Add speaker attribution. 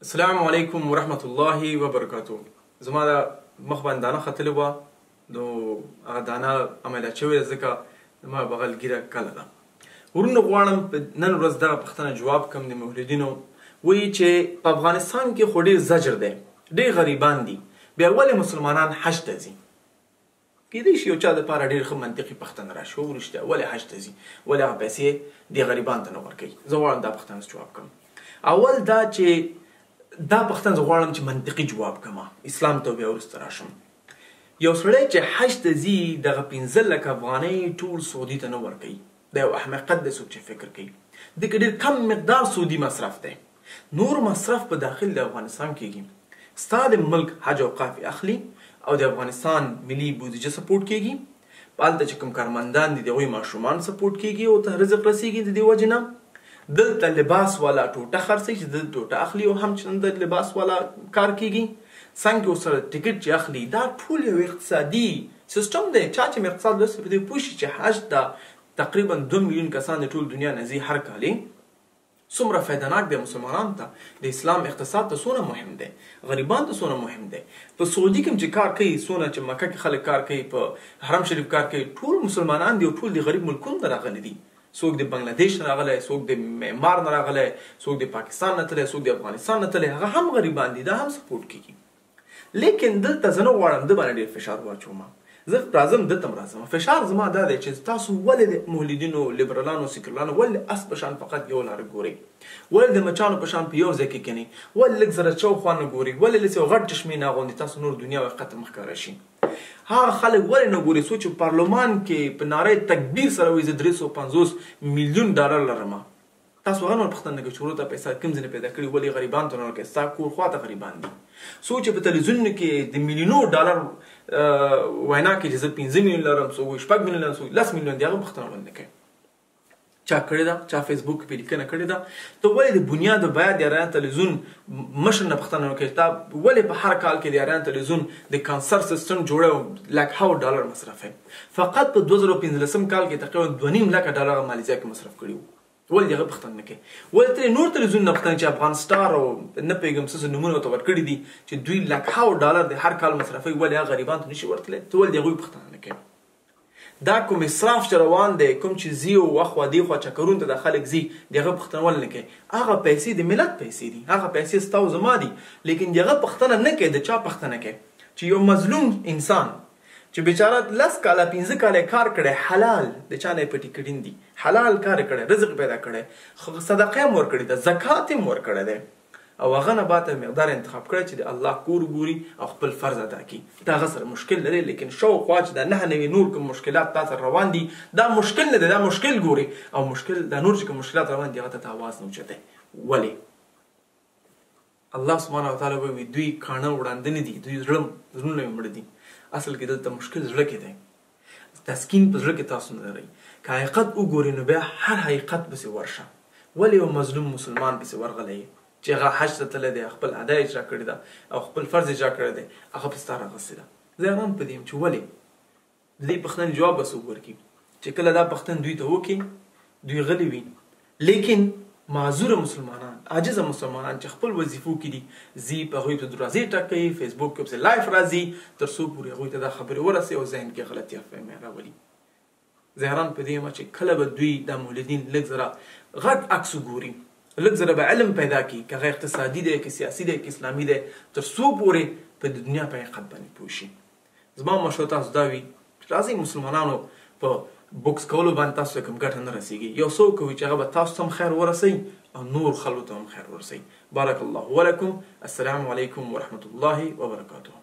Speaker 1: السلام علیکم ورحمت الله وبرکاتو. زما د مخ باندې دانه ختلې وه، نو هغه دانه عملیات شوې ده، ځکه زما بغل ګیره کله ده. ورونه غواړم په نن ورځ دغه پوښتنه جواب کړم د مولدینو. وایي چې په افغانستان کې خو ډېر زجر دی، ډېر غریبان دي، بیا ولې مسلمانان حج ته ځي؟ کیدای شي یو چا دپاره ډېر ښه منطقي پوښتنه راشي، ورشته ولې حج ته ځي، ولې هغه پیسې دې غریبانو ته نه ورکوي؟ زه غواړم دا پوښتنه جواب کړم. اول دا چې دا پوښتنه زه غواړم چې منطقي جواب کړم، اسلام ته بیا وروسته راشم. یو سړی چې حج ته ځي دغه 15 لکه افغانۍ ټول سعودي ته نه ورکوي، دا یو احمقیت دی څوک چې فکر کوي. دغه ډېر کم مقدار سعودي مصرف دی، نور مصرف په داخل د افغانستان کیږي. ستا د ملک حج اوقاف اخلي او د افغانستان ملي بودیجه سپورټ کیږي، هلته چې کوم کارمندان دي د هغوی ماشومان سپورټ کیږي او ته رزق رسیږي د دې وجې نه. دلته لباس والا ټوټه خرڅوي چې دلته ټوټه اخلي او هم د لباس والا کار کیږي. څنګه ورسره ټیکټ چې اخلي، دا ټول یو اقتصادي سیستم دی. چا چې مې اقتصاد لوستی په دې پوه شي چې حج ته تقریبا 2 میلیون کسان د ټول دنیا نه ځي هر کالي. څومره فایدهناک دی مسلمانانو ته، د اسلام اقتصاد ته څونه مهم دی، غریبانو ته څونه مهم دی. په سعودي کې چې کار کوي، څونه چې مکه کې خلک کار کوي، په حرم شریف کار کوي، ټول مسلمانان دي او ټول د غریب ملکونو نه راغلي دي. څوک د بنگلادیش نه راغلی، څوک د معمار نه راغلی، څوک د پاکستان نه تللی، څوک د افغانستان نه تللی، هغه هم غریبان دي، دا هم سپورټ کیږي. لیکن دلته زه نه غواړم ده باندې ډېر فشار واچوم. زه راځم دلته هم راځم. فشار زما دا دی چې تاسو ولې د مولدینو، لیبرالانو، سیکولرانو ولې اس په شان فقط یو لاره ګورئ؟ ولې د مچانو په شان په یو ځای کې کینئ؟ ولې لږ زره چوخوا نه ګورئ؟ ولې لږ یو غټ چشمې نه اغوندئ تاسو نور دنیا او حقیقت مخکاره شي؟ هغه خلک ولې نه ګوري څوک چې پارلمان کې په ناره تکبیر سره وایي زه 350 میلیون ډالر لرم؟ تاسو هغه نور پوښتنه کوئ چې ورور ته پیسې کوم ځای نه پیدا کړي، ولې غریبانو ته نه ورکوي؟ ستا کور خواته غریبان دي. څوک چې په تلویزیونونو کې د میلیونو ډالر وینا کوي چې زه 15 میلیون لرم، څوک وایي 4 میلیون لرم، څوک 10 میلیون دي، هغه پوښتنه ولې نه کوي؟ چا کړې ده؟ چا فیسبوک کې لیکنه کړې ده؟ ته ولې د بنیاد باید د ایران تلویزیون مشر نه پوښتنه وکړې؟ تا ولې په هر کال کې د ایران تلویزیون د کانسر سیستم جوړه لکه ډالر مصرفوي؟ فقط په 2015 کال کې تقریبا 2.5 لکه ډالر مالیزیا کې مصرف کړي وو. ولې دغه پوښتنه نه کوي؟ ولې ته نور تلویزیون نه پوښتنه چې افغان سټار او نه پوهېږم څه نومونه ورته ورکړي دي چې دوی لکه ډالر د هر کال مصرفوي، ولې هغه غریبانو ته نشي ورتلی؟ ته ولې د هغوی پوښتنه نه کوي؟ دا کوم اسراف چې روان دی، کوم چې ځي او اخوا دېخوا چکرونو ته دا خلک ځي، د هغه پوښتنه ولې نه کوي؟ هغه پیسې د ملت پیسې دي، هغه پیسې ستا او زما دي، لیکن د هغه پوښتنه نه کوي. د چا پوښتنه کوي؟ چې یو مظلوم انسان چې بیچاره 10 کاله 15 کاله کار کړی، حلال د چا نه یې پټي کړي دي، حلال کار کړی، رزق پیدا کړی، صدقه هم ورکړې ده، زکات هم ورکړی دی، او هغه نه باید مقدار انتخاب کړی چې د الله کور ګوري او خپل فرض ادا کړي. دا هغه سره مشکل لري، لیکن شاوخوا چې دا 9 نوي نور کوم مشکلات تا سره روان دي، دا مشکل نه دی، دا مشکل ګوري. او مشکل دا نور چې کوم مشکلات روان دي هغه ته آواز نه اوچتئ. ولې؟ الله سبحانه وتعالی وایي دوی کاڼه وړاندې نه دي، دوی زړونه یې مړه دي. اصل کې دلته مشکل زړه کې دی، تسکین په زړه کې تاسو نه لرئ. که حقیقت وګورئ نو بیا هر حقیقت پسې ورشه. ولې یو مظلوم مسلمان پسې ورغلی چې هغه حج ته تللی دی، خپل ادا اجرا کړې ده او خپل فرض اجرا کړی دی، هغه پسې تا راغستې ده؟ زه حیران په دې یم چې ولې. د دې پوښتنې جواب به څوک ورکړي چې کله دا پوښتنه دوی ته وکړي، دوی غلي وي. لیکن معذوره مسلمانان، عاجزه مسلمانان چې خپل وظیفو کې دي، ځي په هغوی ته دروازې ټکوي، فیسبوک کې پسې لایف راځي، تر څو پورې هغوی ته دا خبرې ورسوي او ذهن کې غلطي افهمې راولي. زه حیران په دې یم چې کله به دوی دا مولدین لږ زره غټ عکس وګوري، لږ زره به علم پیدا کړي، که هغه اقتصادي دی، که سیاسي دی، که اسلامي دی، تر څو پورې په دنیا په حقیقت باندې پوه شي. زما مشوره تاسو دا وي چې راځئ مسلمانانو په بوکس کولو باندې تاسو ته کوم ګټه نه رسیږي، یو څوک کوي چې هغه به تاسو ته هم خیر ورسوي او نور خلکو ته هم خیر ورسوي. بارک الله ولکم. السلام علیکم ورحمة الله وبرکاته.